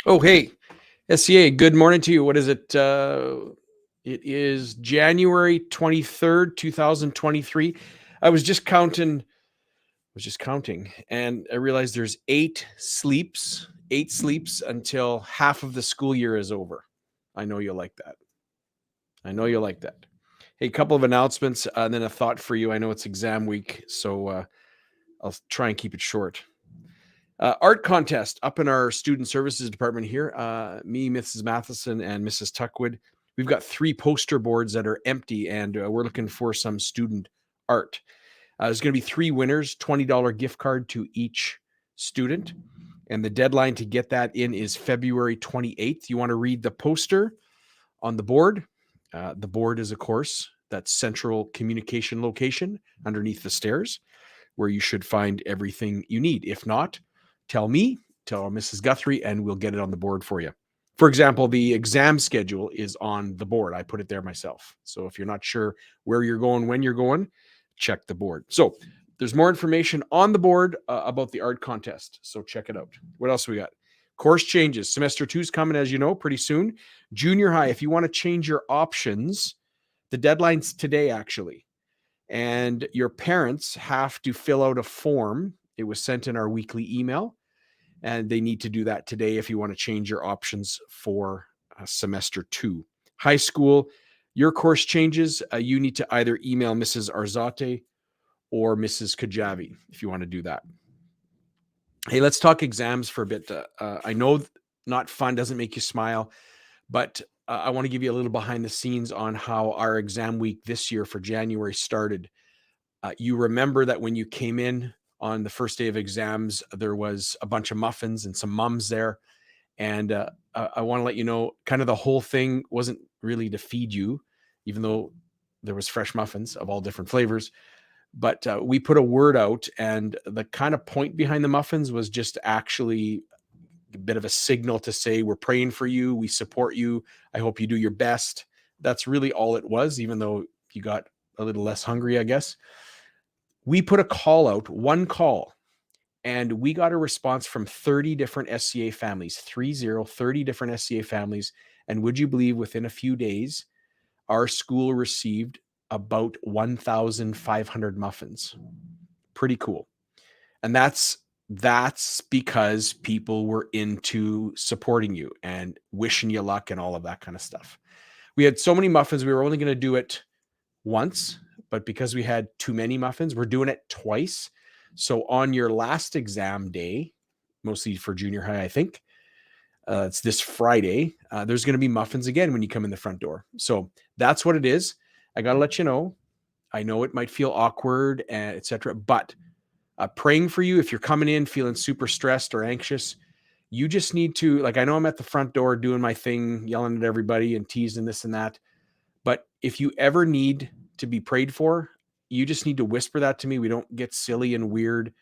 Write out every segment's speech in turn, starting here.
Oh, hey, SCA, good morning to you. What is it? It is January 23rd, 2023. I was just counting, and I realized there's eight sleeps until half of the school year is over. I know you'll like that. I know you'll like that. Hey, a couple of announcements and then a thought for you. I know it's exam week, so I'll try and keep it short. Art contest up in our student services department here. Me, Mrs. Matheson, and Mrs. Tuckwood. We've got 3 poster boards that are empty, and we're looking for some student art. There's going to be 3 winners, $20 gift card to each student. And the deadline to get that in is February 28th. You want to read the poster on the board. The board is, of course, that central communication location underneath the stairs where you should find everything you need. If not, tell me, tell Mrs. Guthrie, and we'll get it on the board for you. For example, the exam schedule is on the board. I put it there myself. So if you're not sure where you're going, when you're going, check the board. So there's more information on the board about the art contest. So check it out. What else we got? Course changes. Semester 2 is coming, as you know, pretty soon. Junior high, if you want to change your options, the deadline's today, actually. And your parents have to fill out a form. It was sent in our weekly email, and they need to do that today if you want to change your options for semester 2. High school, your course changes. You need to either email Mrs. Arzate or Mrs. Kajavi if you want to do that. Hey, let's talk exams for a bit. I know not fun doesn't make you smile, but I want to give you a little behind the scenes on how our exam week this year for January started. You remember that when you came in on the first day of exams, there was a bunch of muffins and some mums there. And I want to let you know, kind of the whole thing wasn't really to feed you, even though there was fresh muffins of all different flavors. But we put a word out, and the kind of point behind the muffins was just actually a bit of a signal to say, we're praying for you. We support you. I hope you do your best. That's really all it was, even though you got a little less hungry, I guess. We put a call out, one call, and we got a response from 30 different SCA families, 30 different SCA families. And would you believe within a few days, our school received about 1,500 muffins. Pretty cool. And that's because people were into supporting you and wishing you luck and all of that kind of stuff. We had so many muffins, we were only going to do it once, but because we had too many muffins, we're doing it twice. So on your last exam day, mostly for junior high, I think, it's this Friday, there's going to be muffins again when you come in the front door. So that's what it is. I got to let you know. I know it might feel awkward, etc., but praying for you if you're coming in feeling super stressed or anxious. You just need to, like, I know I'm at the front door doing my thing, yelling at everybody and teasing this and that. But if you ever need to be prayed for, you just need to whisper that to me. We don't get silly and weird.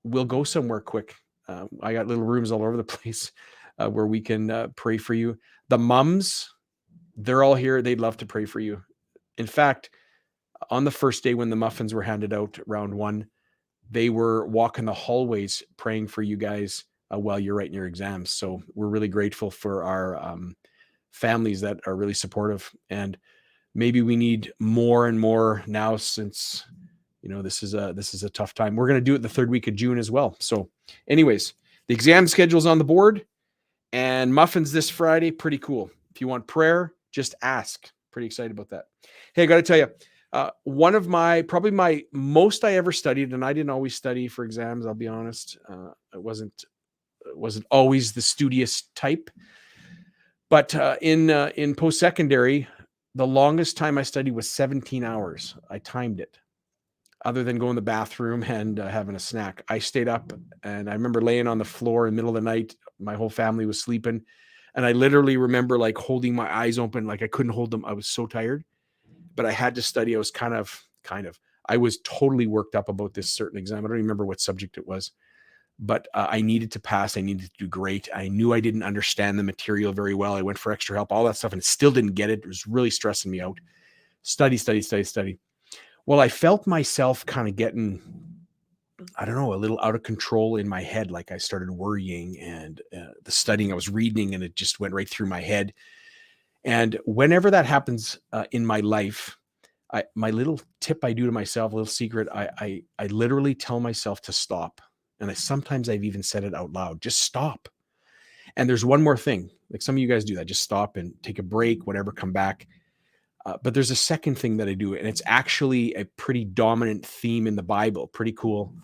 We'll go somewhere quick. I got little rooms all over the place where we can pray for you. The mums, they're all here. They'd love to pray for you. In fact, on the first day when the muffins were handed out, round 1, they were walking the hallways praying for you guys while you're writing your exams. So we're really grateful for our families that are really supportive. And maybe we need more and more now, since this is a tough time. We're going to do it the 3rd week of June as well. So anyways, the exam schedule's on the board, and muffins this Friday. Pretty cool. If you want prayer, just ask. Pretty excited about that. Hey, I got to tell you, one of probably my most I ever studied, and I didn't always study for exams, I'll be honest. It wasn't always the studious type. But in post-secondary, the longest time I studied was 17 hours. I timed it. Other than going to the bathroom and having a snack, I stayed up, and I remember laying on the floor in the middle of the night. My whole family was sleeping, and I literally remember like holding my eyes open, like I couldn't hold them. I was so tired, but I had to study. I was kind of, I was totally worked up about this certain exam. I don't remember what subject it was, but I needed to pass. I needed to do great. I knew I didn't understand the material very well. I went for extra help, all that stuff, and still didn't get it. It was really stressing me out. Study. Well, I felt myself kind of getting, I don't know, a little out of control in my head. Like I started worrying, and the studying I was reading, and it just went right through my head. And whenever that happens in my life, my little tip I do to myself, a little secret, I literally tell myself to stop. And sometimes I've even said it out loud, just stop. And there's one more thing, like some of you guys do that, just stop and take a break, whatever, come back. But there's a second thing that I do, and it's actually a pretty dominant theme in the Bible, pretty cool.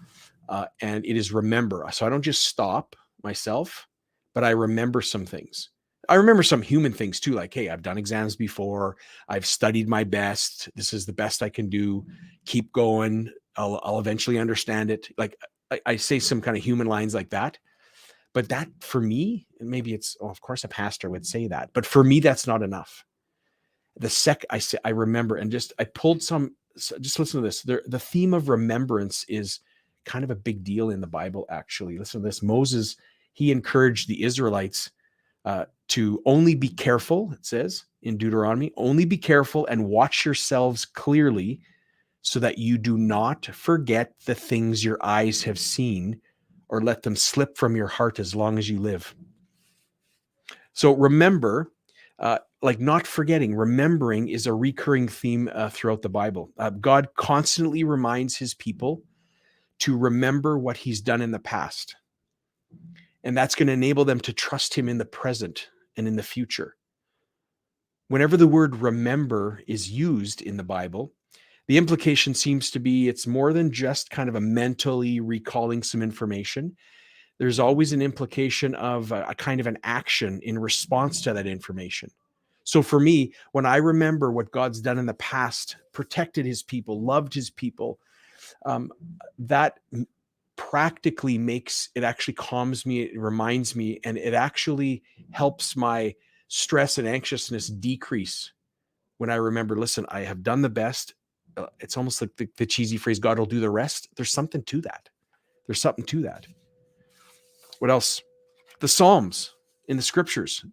And it is remember. So I don't just stop myself, but I remember some things. I remember some human things too, like, hey, I've done exams before. I've studied my best. This is the best I can do. Keep going. I'll eventually understand it. Like I say some kind of human lines like that. But that for me, and maybe it's, of course, a pastor would say that, but for me, that's not enough. I remember, and I pulled some, just listen to this. The theme of remembrance is kind of a big deal in the Bible, actually. Listen to this. Moses, he encouraged the Israelites to only be careful, it says in Deuteronomy, only be careful and watch yourselves clearly so that you do not forget the things your eyes have seen or let them slip from your heart as long as you live. So remember, like not forgetting, remembering is a recurring theme throughout the Bible. God constantly reminds his people to remember what he's done in the past. And that's going to enable them to trust him in the present and in the future. Whenever the word remember is used in the Bible, the implication seems to be it's more than just kind of a mentally recalling some information. There's always an implication of a kind of an action in response to that information. So for me, when I remember what God's done in the past, protected his people, loved his people, that practically makes it actually calms me, it reminds me, and it actually helps my stress and anxiousness decrease when I remember, listen, I have done the best. It's almost like the cheesy phrase, God will do the rest. There's something to that. There's something to that. What else? The Psalms in the scriptures.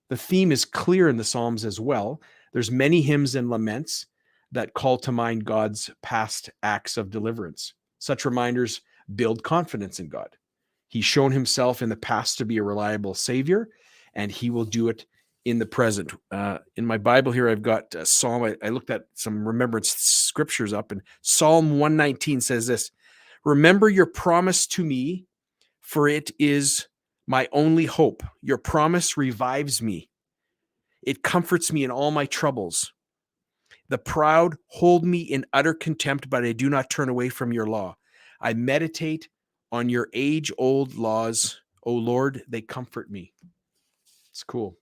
The theme is clear in the Psalms as well. There's many hymns and laments that call to mind God's past acts of deliverance. Such reminders build confidence in God. He's shown himself in the past to be a reliable savior, and he will do it in the present. In my Bible here, I've got a Psalm. I looked at some remembrance scriptures up, and Psalm 119 says this: remember your promise to me, for it is my only hope. Your promise revives me. It comforts me in all my troubles. The proud hold me in utter contempt, but I do not turn away from your law. I meditate on your age-old laws. O Lord, they comfort me. It's cool.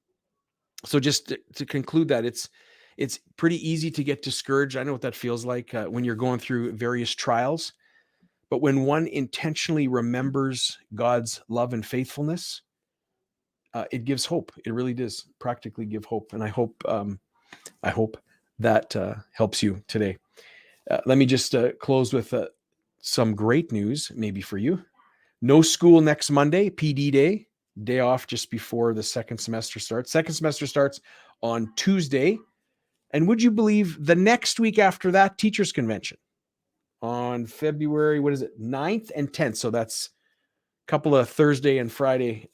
So just to conclude that, it's pretty easy to get discouraged. I know what that feels like when you're going through various trials. But when one intentionally remembers God's love and faithfulness, it gives hope. It really does practically give hope. And I hope that helps you today. Let me just close with some great news, maybe for you. No school next Monday, PD day off just before the second semester starts. Second semester starts on Tuesday. And would you believe the next week after that, teachers convention on February, 9th and 10th. So that's a couple of Thursday and Friday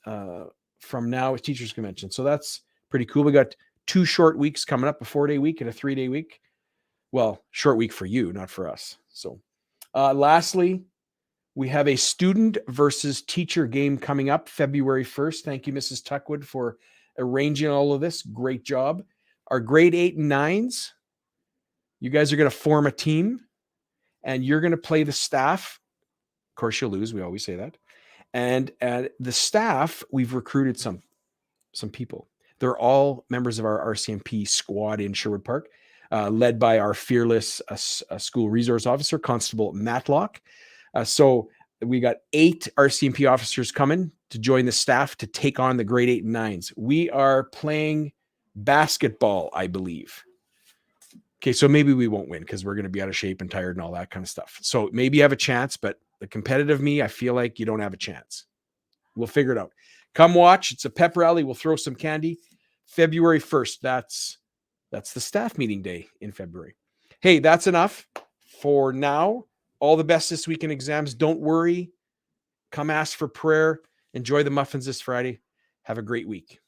from now with teachers convention. So that's pretty cool. We got 2 short weeks coming up, a 4-day week and a 3-day week. Well, short week for you, not for us. So lastly, we have a student versus teacher game coming up February 1st. Thank you, Mrs. Tuckwood, for arranging all of this. Great job. Our grade 8 and 9s, you guys are going to form a team and you're going to play the staff. Of course, you'll lose. We always say that. And the staff, we've recruited some people. They're all members of our RCMP squad in Sherwood Park, led by our fearless school resource officer, Constable Matlock. So we got 8 RCMP officers coming to join the staff to take on the grade 8 and 9s. We are playing basketball, I believe. Okay, so maybe we won't win because we're going to be out of shape and tired and all that kind of stuff. So maybe you have a chance, but the competitive me, I feel like you don't have a chance. We'll figure it out. Come watch. It's a pep rally. We'll throw some candy. February 1st. That's the staff meeting day in February. Hey, that's enough for now. All the best this week in exams. Don't worry. Come ask for prayer. Enjoy the muffins this Friday. Have a great week.